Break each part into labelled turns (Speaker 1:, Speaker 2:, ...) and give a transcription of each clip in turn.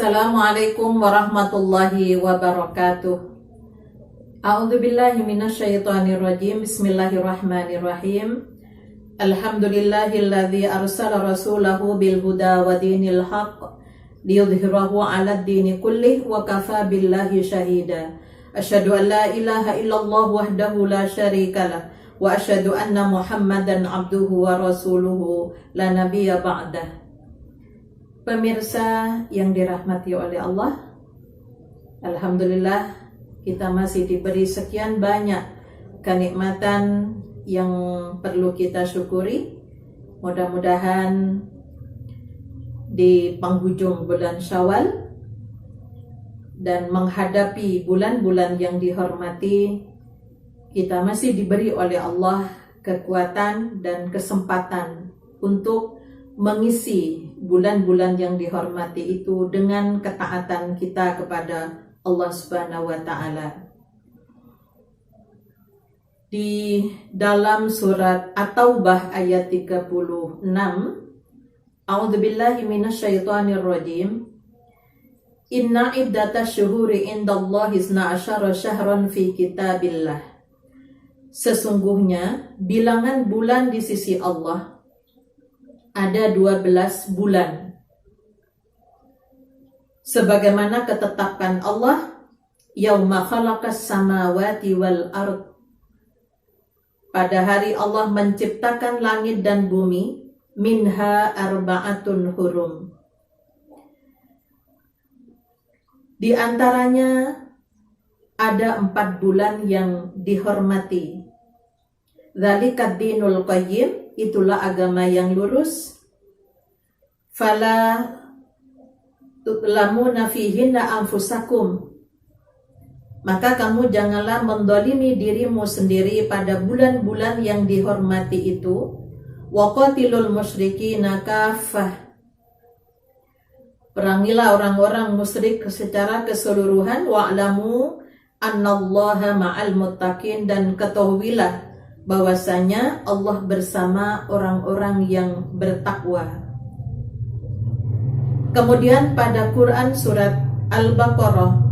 Speaker 1: Assalamualaikum warahmatullahi wabarakatuh. A'udzubillahi minasyaitonirrajim. Bismillahirrahmanirrahim. Alhamdulillahilladzi arsala rasulahu bil huda wa dinil haqq liyudhhirahu 'alad dini kullih wa kafa billahi syahida. Asyhadu an la ilaha illallah wahdahu la syarikalah wa asyhadu anna Muhammadan abduhu wa rasuluhu la nabiyya ba'dah. Pemirsa yang dirahmati oleh Allah, alhamdulillah kita masih diberi sekian banyak kenikmatan yang perlu kita syukuri. Mudah-mudahan di penghujung bulan Syawal dan menghadapi bulan-bulan yang dihormati, kita masih diberi oleh Allah kekuatan dan kesempatan untuk mengisi bulan-bulan yang dihormati itu dengan ketaatan kita kepada Allah Subhanahu wa taala. Di dalam surat At-Taubah ayat 36, A'udzubillahi minasyaitonirrajim. Inna iddatasy syuhuri indallahi 12 syahran fi kitabillah. Sesungguhnya bilangan bulan di sisi Allah ada 12 bulan. Sebagaimana ketetapan Allah, yauma khalaqas samawati wal ard. Pada hari Allah menciptakan langit dan bumi, minha arba'atun hurum. Di antaranya ada 4 bulan yang dihormati. Dzalika dinul qayyim, itulah agama yang lurus. Fala tutlamuna fihinna anfusakum, maka kamu janganlah mendolimi dirimu sendiri pada bulan-bulan yang dihormati itu. Wa qatilul musyrikina kaffah, perangilah orang-orang musyrik secara keseluruhan. Wa'lamu annallaha ma'al muttaqin, dan ketahuilah bahwasanya Allah bersama orang-orang yang bertakwa. Kemudian pada Quran surat Al-Baqarah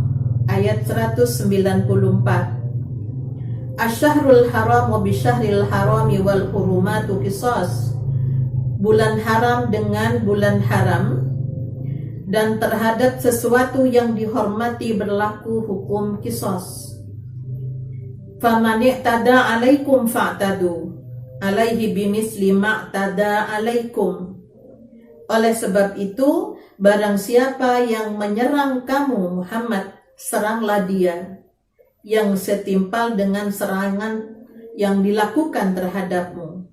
Speaker 1: ayat 194, Asy-syahrul haramu bisyahril harami wal hurumatu qisas. Bulan haram dengan bulan haram, dan terhadap sesuatu yang dihormati berlaku hukum qisas. Faman i'tada 'alaikum fa'tadu 'alaihi bimisli ma'tada 'alaikum. Oleh sebab itu, barang siapa yang menyerang kamu Muhammad, seranglah dia yang setimpal dengan serangan yang dilakukan terhadapmu.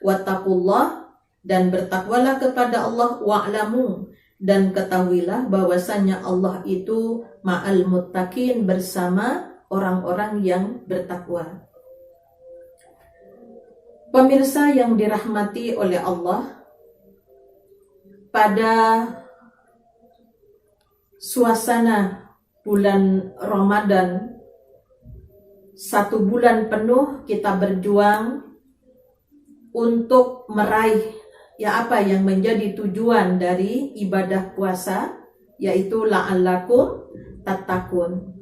Speaker 1: Wattaqullah, dan bertakwalah kepada Allah. Wa'lamu, dan ketahuilah bahwasanya Allah itu ma'al muttaqin, bersama orang-orang yang bertakwa. Pemirsa yang dirahmati oleh Allah, pada suasana bulan Ramadan, 1 bulan penuh kita berjuang untuk meraih apa yang menjadi tujuan dari ibadah puasa, yaitu la'allakum tattaqun.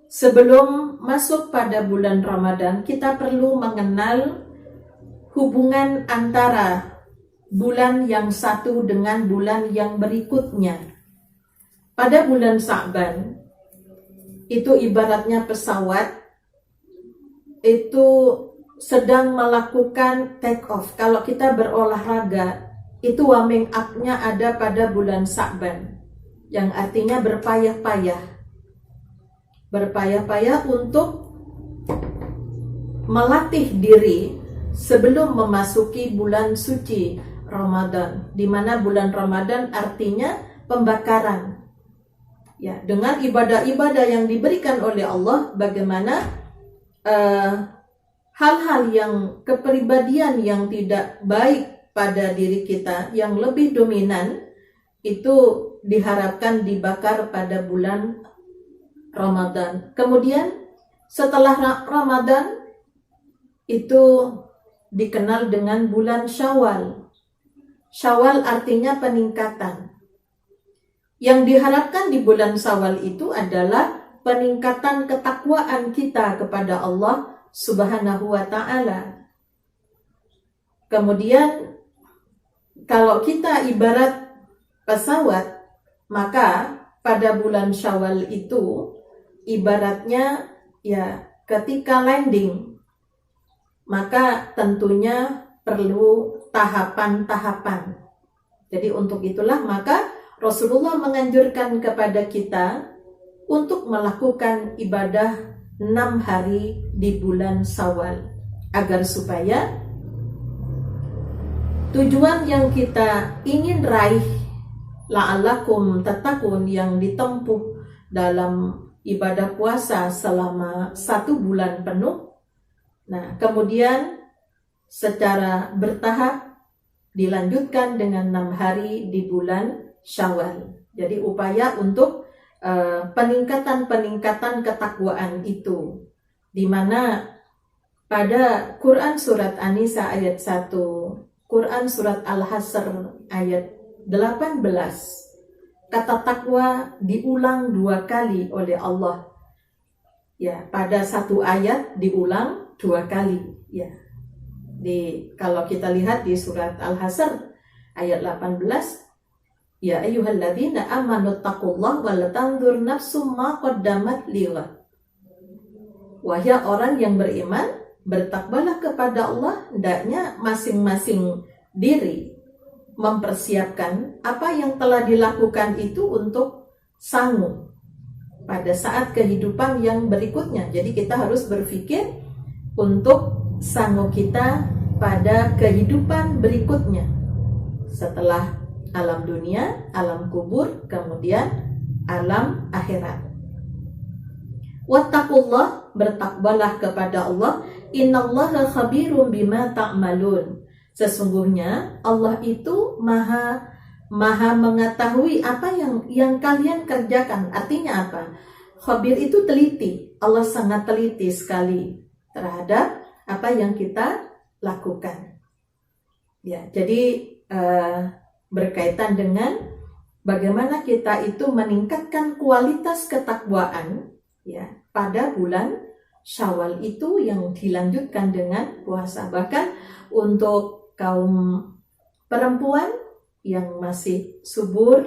Speaker 1: Sebelum masuk pada bulan Ramadan, kita perlu mengenal hubungan antara bulan yang satu dengan bulan yang berikutnya. Pada bulan Sa'ban, itu ibaratnya pesawat itu sedang melakukan take off. Kalau kita berolahraga, itu warming up-nya ada pada bulan Sa'ban, yang artinya berpayah-payah untuk melatih diri sebelum memasuki bulan suci Ramadan, di mana bulan Ramadan artinya pembakaran. Ya, dengan ibadah-ibadah yang diberikan oleh Allah, bagaimana hal-hal yang kepribadian yang tidak baik pada diri kita yang lebih dominan itu diharapkan dibakar pada bulan Ramadan. Kemudian setelah Ramadan itu dikenal dengan bulan Syawal. Syawal artinya peningkatan. Yang diharapkan di bulan Syawal itu adalah peningkatan ketakwaan kita kepada Allah Subhanahu wa Ta'ala. Kemudian kalau kita ibarat pesawat, maka pada bulan Syawal itu ibaratnya ya ketika landing, maka tentunya perlu tahapan-tahapan. Jadi untuk itulah maka Rasulullah menganjurkan kepada kita untuk melakukan ibadah 6 hari di bulan Syawal agar supaya tujuan yang kita ingin raih, la'allakum tattaqun, yang ditempuh dalam ibadah puasa selama 1 bulan penuh. Nah, kemudian secara bertahap dilanjutkan dengan 6 hari di bulan Syawal. Jadi upaya untuk peningkatan ketakwaan itu, di mana pada Quran surat An-Nisa ayat 1, Quran surat Al-Hasr ayat 18, kata takwa diulang 2 kali oleh Allah. Ya, pada 1 ayat diulang 2 kali. Ya, kalau kita lihat di surat Al-Hasr ayat 18, ya ayyuhalladzina amanu taqullaha wal tanzur nafsum ma qaddamat lighad. Wahai orang yang beriman, bertakwalah kepada Allah, hendaknya masing-masing diri mempersiapkan apa yang telah dilakukan itu untuk sanggup pada saat kehidupan yang berikutnya. Jadi kita harus berpikir untuk sanggup kita pada kehidupan berikutnya setelah alam dunia, alam kubur, kemudian alam akhirat. Wattaqullah, bertakwalah kepada Allah, innallaha khabirum bima ta'malun. Sesungguhnya Allah itu maha mengetahui apa yang kalian kerjakan. Artinya apa? Khabir itu teliti. Allah sangat teliti sekali terhadap apa yang kita lakukan. Ya, jadi berkaitan dengan bagaimana kita itu meningkatkan kualitas ketakwaan ya pada bulan Syawal itu yang dilanjutkan dengan puasa. Bahkan untuk kaum perempuan yang masih subur,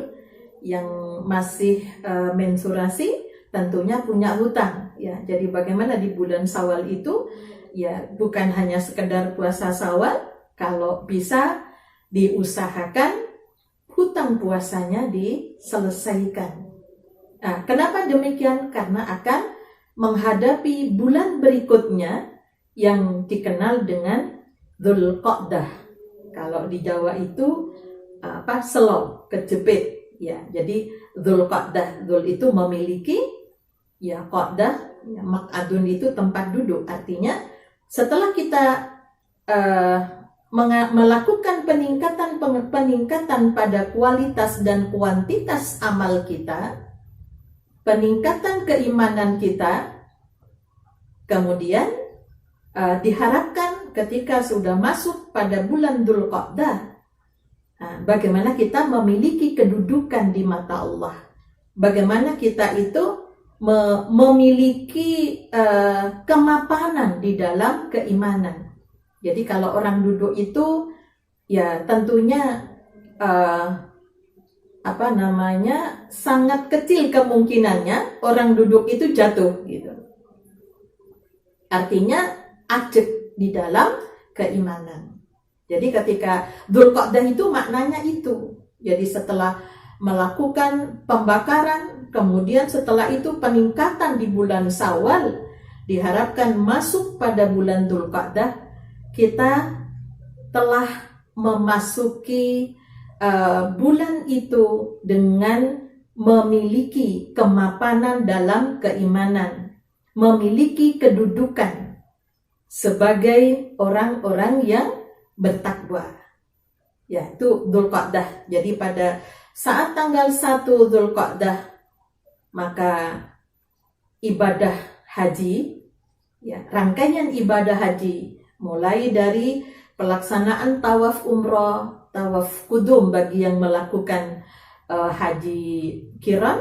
Speaker 1: yang masih menstruasi, tentunya punya hutang ya. Jadi bagaimana di bulan Syawal itu ya bukan hanya sekedar puasa Syawal, kalau bisa diusahakan hutang puasanya diselesaikan. Nah, kenapa demikian? Karena akan menghadapi bulan berikutnya yang dikenal dengan Dzulqa'dah. Kalau di Jawa itu selok, kejepit ya. Jadi Dzulqa'dah, dzul itu memiliki, ya qa'dah, ya, maq'adun itu tempat duduk. Artinya setelah kita melakukan peningkatan pada kualitas dan kuantitas amal kita, peningkatan keimanan kita, kemudian diharapkan ketika sudah masuk pada bulan Dzulqa'dah, bagaimana kita memiliki kedudukan di mata Allah, bagaimana kita itu memiliki kemapanan di dalam keimanan. Jadi kalau orang duduk itu ya tentunya sangat kecil kemungkinannya orang duduk itu jatuh gitu. Artinya ajeg di dalam keimanan. Jadi ketika Dzulqa'dah itu maknanya itu. Jadi setelah melakukan pembakaran, kemudian setelah itu peningkatan di bulan Syawal, diharapkan masuk pada bulan Dzulqa'dah kita telah memasuki bulan itu dengan memiliki kemapanan dalam keimanan, memiliki kedudukan sebagai orang-orang yang bertakwa. Ya, itu Dzulqa'dah. Jadi pada saat tanggal 1 Dzulqa'dah, maka ibadah haji, ya, rangkaian ibadah haji mulai dari pelaksanaan tawaf umroh, tawaf kudum bagi yang melakukan haji kiran,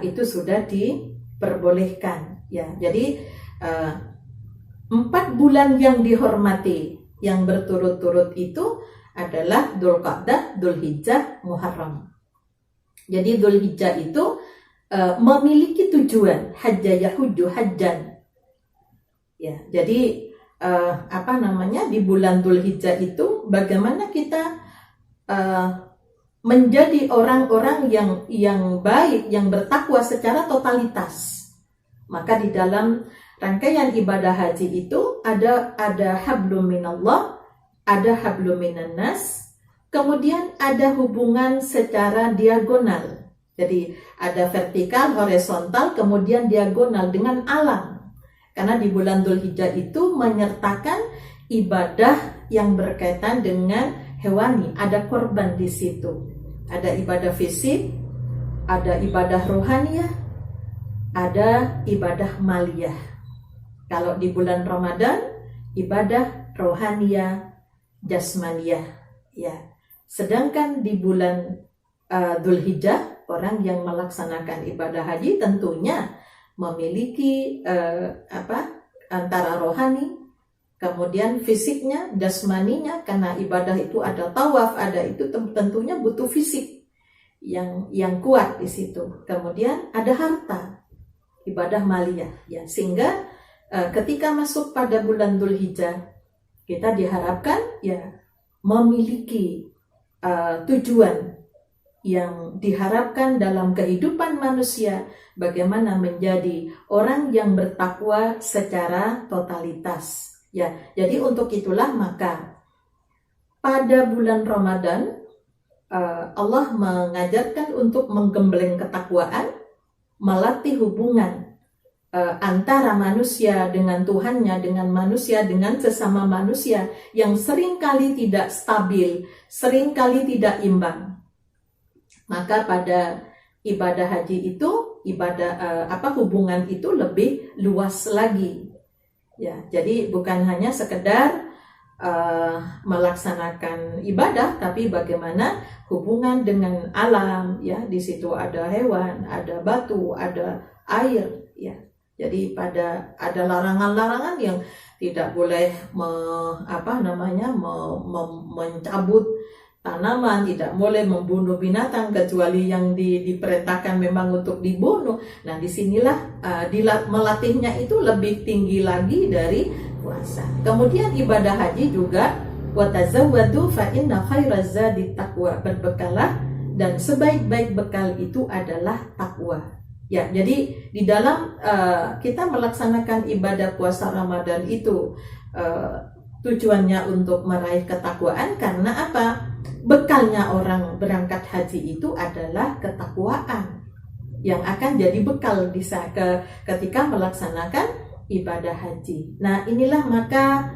Speaker 1: itu sudah diperbolehkan ya. Jadi 4 bulan yang dihormati yang berturut-turut itu adalah Dzulqa'dah, Dzulhijjah, Muharram. Jadi Dzulhijjah itu memiliki tujuan hajja yahujju hajjan. Ya, jadi di bulan Dzulhijjah itu bagaimana kita menjadi orang-orang yang baik, yang bertakwa secara totalitas. Maka di dalam rangkaian ibadah haji itu ada hablum minallah, ada hablum minannas, kemudian ada hubungan secara diagonal. Jadi ada vertikal, horizontal, kemudian diagonal dengan alam. Karena di bulan Dzulhijjah itu menyertakan ibadah yang berkaitan dengan hewani, ada korban di situ. Ada ibadah fisik, ada ibadah rohaniyah, ada ibadah maliyah. Kalau di bulan Ramadan, ibadah rohaniyah, jasmaniyah, ya. Sedangkan di bulan Dzulhijjah, orang yang melaksanakan ibadah haji tentunya memiliki antara rohani, kemudian fisiknya, jasmaninya, karena ibadah itu ada tawaf, ada itu tentunya butuh fisik yang kuat di situ. Kemudian ada harta, ibadah maliyah, ya. Sehingga ketika masuk pada bulan Dzulhijjah, kita diharapkan ya memiliki tujuan yang diharapkan dalam kehidupan manusia, bagaimana menjadi orang yang bertakwa secara totalitas. Ya, jadi untuk itulah maka pada bulan Ramadan Allah mengajarkan untuk menggembleng ketakwaan, melatih hubungan antara manusia dengan Tuhannya, dengan manusia dengan sesama manusia yang seringkali tidak stabil, seringkali tidak imbang. Maka pada ibadah haji itu, hubungan itu lebih luas lagi. Ya, jadi bukan hanya sekedar melaksanakan ibadah, tapi bagaimana hubungan dengan alam, ya. Di situ ada hewan, ada batu, ada air, ya. Jadi ada larangan-larangan yang tidak boleh mencabut tanaman, tidak boleh membunuh binatang kecuali yang diperintahkan memang untuk dibunuh. Nah, disinilah melatihnya itu lebih tinggi lagi dari puasa. Kemudian ibadah haji juga watazawwadu fa inna khairaz zadi taqwa, berbekalah dan sebaik-baik bekal itu adalah takwa. Ya, jadi di dalam kita melaksanakan ibadah puasa Ramadan itu tujuannya untuk meraih ketakwaan, karena apa? Bekalnya orang berangkat haji itu adalah ketakwaan yang akan jadi bekal ketika melaksanakan ibadah haji. Nah, inilah maka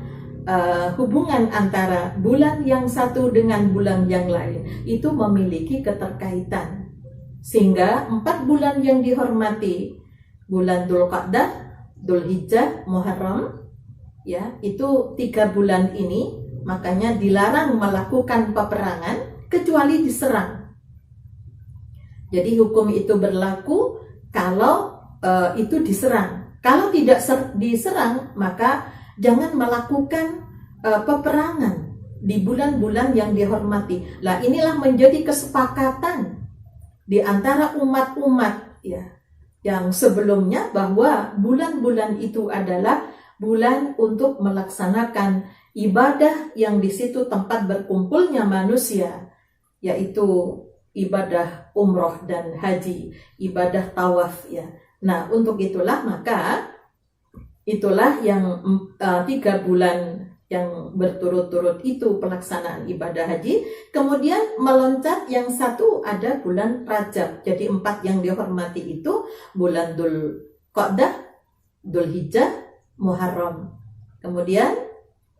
Speaker 1: hubungan antara bulan yang satu dengan bulan yang lain itu memiliki keterkaitan, sehingga 4 bulan yang dihormati, bulan Dzulqa'dah, Dzulhijjah, Muharram, ya, itu 3 bulan ini makanya dilarang melakukan peperangan kecuali diserang. Jadi hukum itu berlaku kalau itu diserang. Kalau tidak diserang, maka jangan melakukan peperangan di bulan-bulan yang dihormati. Lah, inilah menjadi kesepakatan di antara umat-umat, ya, yang sebelumnya, bahwa bulan-bulan itu adalah bulan untuk melaksanakan ibadah yang di situ tempat berkumpulnya manusia, yaitu ibadah umroh dan haji, ibadah tawaf, ya. Nah, untuk itulah maka itulah yang 3 bulan yang berturut-turut itu pelaksanaan ibadah haji. Kemudian meloncat yang satu ada bulan Rajab. Jadi 4 yang dihormati itu bulan Dzulqa'dah, Dzulhijjah, Muharram. Kemudian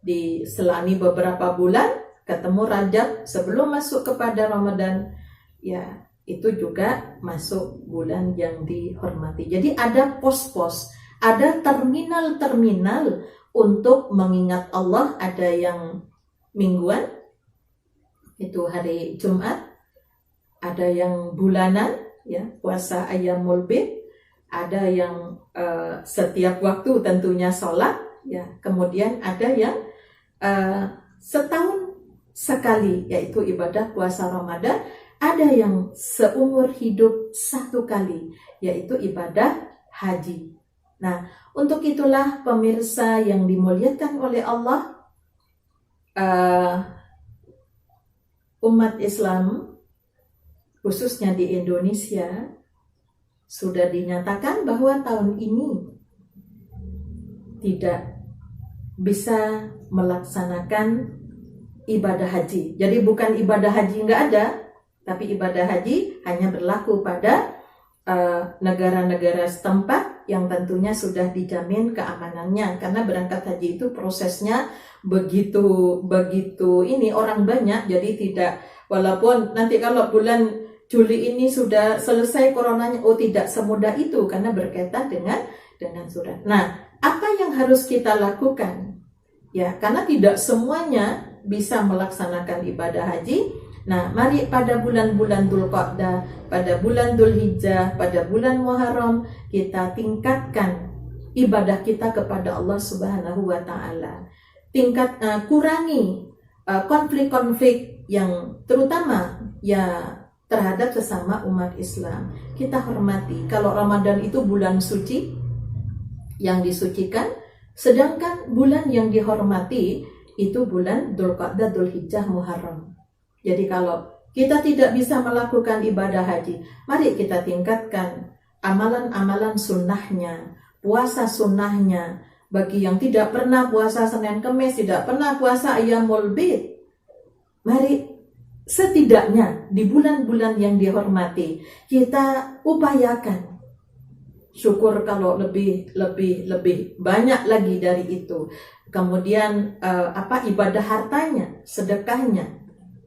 Speaker 1: diselami beberapa bulan ketemu Rajab sebelum masuk kepada Ramadan, ya, itu juga masuk bulan yang dihormati. Jadi ada pos-pos, ada terminal-terminal untuk mengingat Allah. Ada yang mingguan, itu hari Jumat, ada yang bulanan, ya, puasa Ayyamul Bid, ada yang setiap waktu tentunya sholat, ya, kemudian ada yang setahun sekali, yaitu ibadah puasa Ramadan, ada yang seumur hidup satu kali, yaitu ibadah haji. Nah, untuk itulah pemirsa yang dimuliakan oleh Allah, umat Islam khususnya di Indonesia sudah dinyatakan bahwa tahun ini tidak bisa melaksanakan ibadah haji. Jadi bukan ibadah haji nggak ada, tapi ibadah haji hanya berlaku pada negara-negara setempat yang tentunya sudah dijamin keamanannya, karena berangkat haji itu prosesnya begitu ini orang banyak, jadi tidak, walaupun nanti kalau bulan Juli ini sudah selesai coronanya, tidak semudah itu karena berkaitan dengan surat. Nah, apa yang harus kita lakukan? Ya, karena tidak semuanya bisa melaksanakan ibadah haji. Nah, mari pada bulan-bulan Dzulqa'dah, pada bulan Dzulhijjah, pada bulan Muharram kita tingkatkan ibadah kita kepada Allah Subhanahu wa taala. Kurangi konflik-konflik yang terutama ya terhadap sesama umat Islam. Kita hormati. Kalau Ramadan itu bulan suci yang disucikan, sedangkan bulan yang dihormati itu bulan Dzulqa'dah, Dzulhijjah, Muharram. Jadi kalau kita tidak bisa melakukan ibadah haji, mari kita tingkatkan amalan-amalan sunnahnya, puasa sunnahnya. Bagi yang tidak pernah puasa Senin Kemis, tidak pernah puasa Ayyamul Bid, mari setidaknya di bulan-bulan yang dihormati kita upayakan. Syukur kalau lebih banyak lagi dari itu. Kemudian ibadah hartanya, sedekahnya.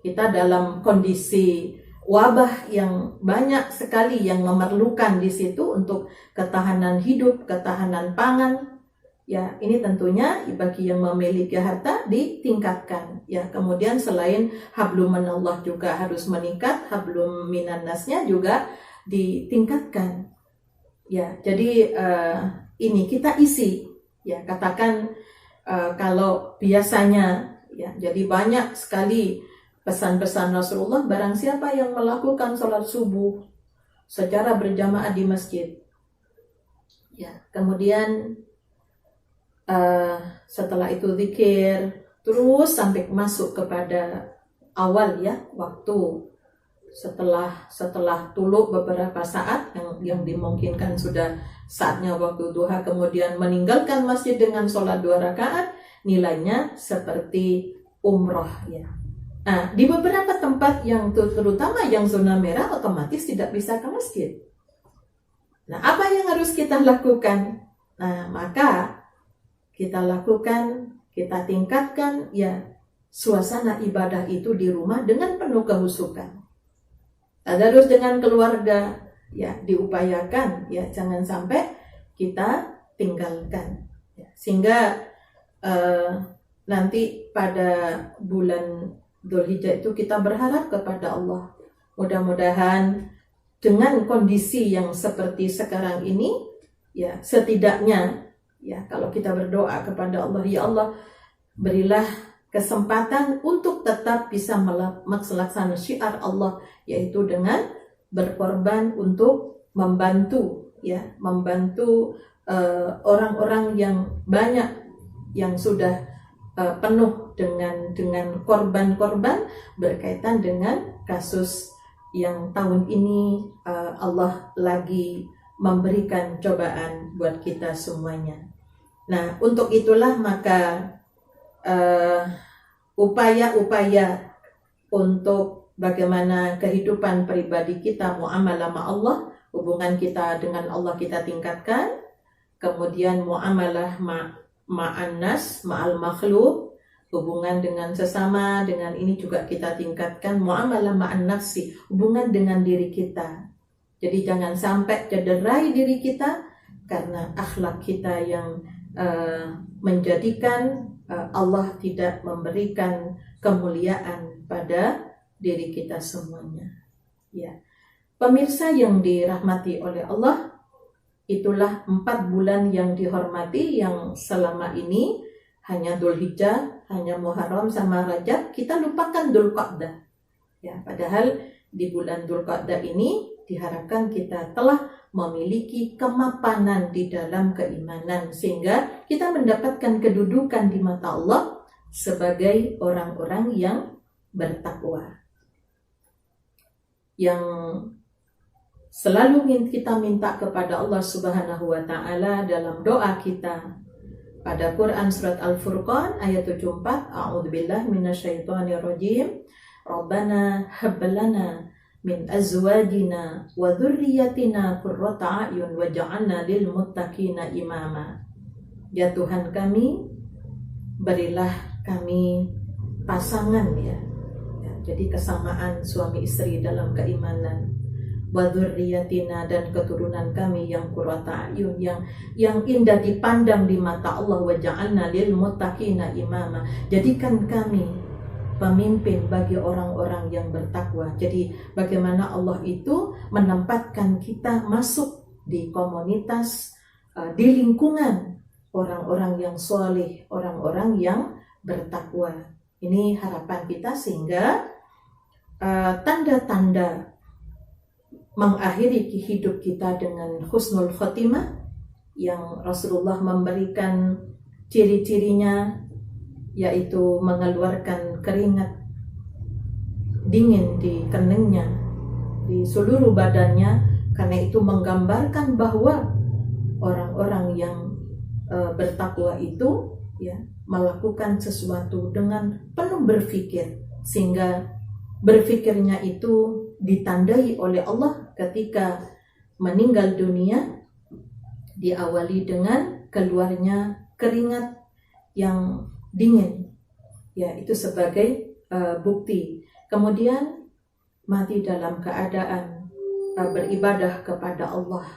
Speaker 1: Kita dalam kondisi wabah yang banyak sekali yang memerlukan di situ untuk ketahanan hidup, ketahanan pangan. Ya, ini tentunya bagi yang memiliki harta ditingkatkan. Ya, kemudian selain hablum minallah juga harus meningkat, hablum minannasnya juga ditingkatkan. Ya, jadi ini kita isi. Ya, katakan kalau biasanya, ya, jadi banyak sekali pesan-pesan Rasulullah, barang siapa yang melakukan sholat subuh secara berjamaah di masjid, ya, kemudian setelah itu zikir terus sampai masuk kepada awal, ya, waktu setelah tuluk beberapa saat yang dimungkinkan sudah saatnya waktu duha, kemudian meninggalkan masjid dengan sholat 2 rakaat, nilainya seperti umroh, ya. Nah, di beberapa tempat yang terutama yang zona merah otomatis tidak bisa ke masjid. Nah, apa yang harus kita lakukan? Nah, maka kita lakukan, kita tingkatkan, ya, suasana ibadah itu di rumah dengan penuh kehusukan. Tadarus dengan keluarga, ya, diupayakan, ya, jangan sampai kita tinggalkan, ya, sehingga nanti pada bulan Dzulhijjah itu kita berharap kepada Allah, mudah-mudahan dengan kondisi yang seperti sekarang ini, ya, setidaknya, ya, kalau kita berdoa kepada Allah, ya Allah, berilah kesempatan untuk tetap bisa melaksanakan syiar Allah, yaitu dengan berkorban untuk membantu, ya, membantu orang-orang yang banyak yang sudah penuh dengan korban-korban berkaitan dengan kasus yang tahun ini Allah lagi memberikan cobaan buat kita semuanya. Nah, untuk itulah maka upaya-upaya untuk bagaimana kehidupan pribadi kita, muamalah sama Allah, hubungan kita dengan Allah kita tingkatkan, kemudian muamalah ma'annas, ma'al makhluk, hubungan dengan sesama, dengan ini juga kita tingkatkan, muamalah ma'an nafsi, hubungan dengan diri kita. Jadi jangan sampai cederai diri kita karena akhlak kita yang menjadikan Allah tidak memberikan kemuliaan pada diri kita semuanya. Ya, pemirsa yang dirahmati oleh Allah, itulah 4 bulan yang dihormati yang selama ini hanya Dzulhijjah, hanya Muharram sama Rajab, kita lupakan Dzulqa'dah. Ya, padahal di bulan Dzulqa'dah ini diharapkan kita telah memiliki kemapanan di dalam keimanan sehingga kita mendapatkan kedudukan di mata Allah sebagai orang-orang yang bertakwa. Yang selalu kita minta kepada Allah Subhanahu wa taala dalam doa kita pada Quran surat Al-Furqan ayat 74, a'udzubillahi minasyaitonirrajim, Rabbana hab lana min azwajina wa dzurriyyatina qurrata a'yun waj'alna lil muttaqina imama. Ya Tuhan kami, berilah kami pasangan ya, jadi kesamaan suami istri dalam keimanan, wa dzurriyyatina, dan keturunan kami yang qurrata a'yun, yang indah dipandang di mata Allah, waj'alna lil muttaqina imama, jadikan kami pemimpin bagi orang-orang yang bertakwa. Jadi bagaimana Allah itu menempatkan kita masuk di komunitas, di lingkungan orang-orang yang soleh, orang-orang yang bertakwa. Ini harapan kita sehingga tanda-tanda mengakhiri hidup kita dengan husnul khotimah yang Rasulullah memberikan ciri-cirinya, yaitu mengeluarkan keringat dingin di keningnya, di seluruh badannya, karena itu menggambarkan bahwa orang-orang yang bertakwa itu ya melakukan sesuatu dengan penuh berpikir, sehingga berpikirnya itu ditandai oleh Allah ketika meninggal dunia, diawali dengan keluarnya keringat yang dingin, ya itu sebagai bukti. Kemudian mati dalam keadaan beribadah kepada Allah.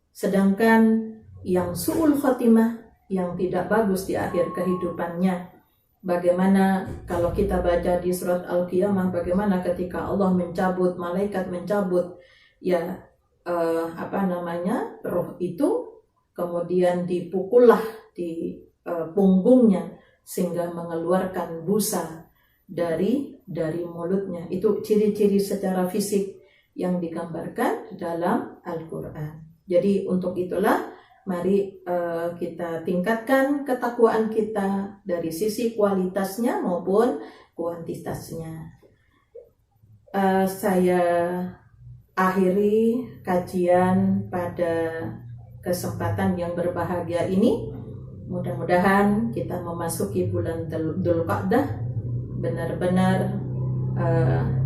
Speaker 1: Sedangkan yang su'ul khotimah, yang tidak bagus di akhir kehidupannya, bagaimana kalau kita baca di surat Al-Qiyamah, bagaimana ketika Allah mencabut, malaikat mencabut ya roh itu, kemudian dipukullah di punggungnya sehingga mengeluarkan busa dari mulutnya. Itu ciri-ciri secara fisik yang digambarkan dalam Al-Quran. Jadi untuk itulah mari kita tingkatkan ketakwaan kita dari sisi kualitasnya maupun kuantitasnya. Saya akhiri kajian pada kesempatan yang berbahagia ini. Mudah-mudahan kita memasuki bulan Dzulqa'dah benar-benar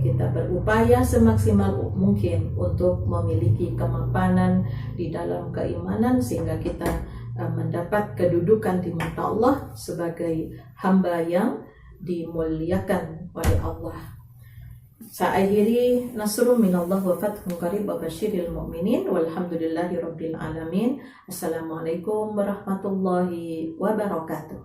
Speaker 1: kita berupaya semaksimal mungkin untuk memiliki kemapanan di dalam keimanan sehingga kita mendapat kedudukan di mata Allah sebagai hamba yang dimuliakan oleh Allah. Saya akhiri, nasrun minallah wa fathun qarib wa basyiril mu'minin walhamdulillahi rabbil alamin. Assalamualaikum warahmatullahi wabarakatuh.